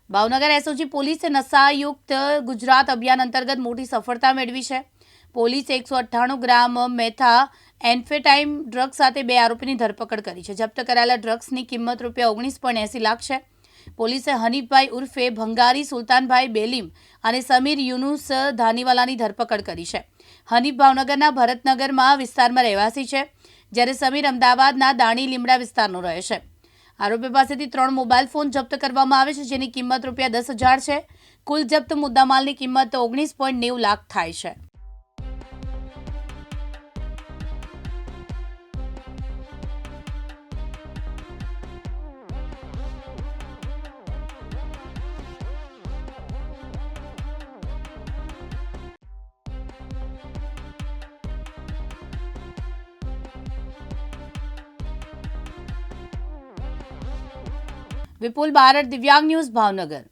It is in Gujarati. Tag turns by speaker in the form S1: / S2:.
S1: ભાવનગર એસઓજી પોલીસે નશાયુક્ત ગુજરાત અભિયાન અંતર્ગત મોટી સફળતા મેળવી છે। પોલીસે 198 ગ્રામ મેથા એન્ફેટાઇન ડ્રગ્સ સાથે 2 આરોપીની ધરપકડ કરી છે। જપ્ત કરાયેલા ડ્રગ્સની કિંમત ₹19.80 લાખ છે। પોલીસે હનીફભાઈ ઉર્ફે ભંગારી સુલતાનભાઈ બેલીમ અને સમીર યુનુસ ધાનીવાલાની ધરપકડ કરી છે। હનીફ ભાવનગરના ભરતનગરમાં વિસ્તારમાં રહેવાસી છે, જ્યારે સમીર અમદાવાદના દાણી લીમડા વિસ્તારનો રહે છે। આરોપી પાસેથી 3 મોબાઈલ ફોન જપ્ત કરવામાં આવે છે, જેની કિંમત ₹10,000 છે। કુલ જપ્ત મુદ્દામાલની કિંમત 19.90 લાખ થાય છે। વિપુલ બારડ, દિવ્યાંગ ન્યૂઝ, ભાવનગર।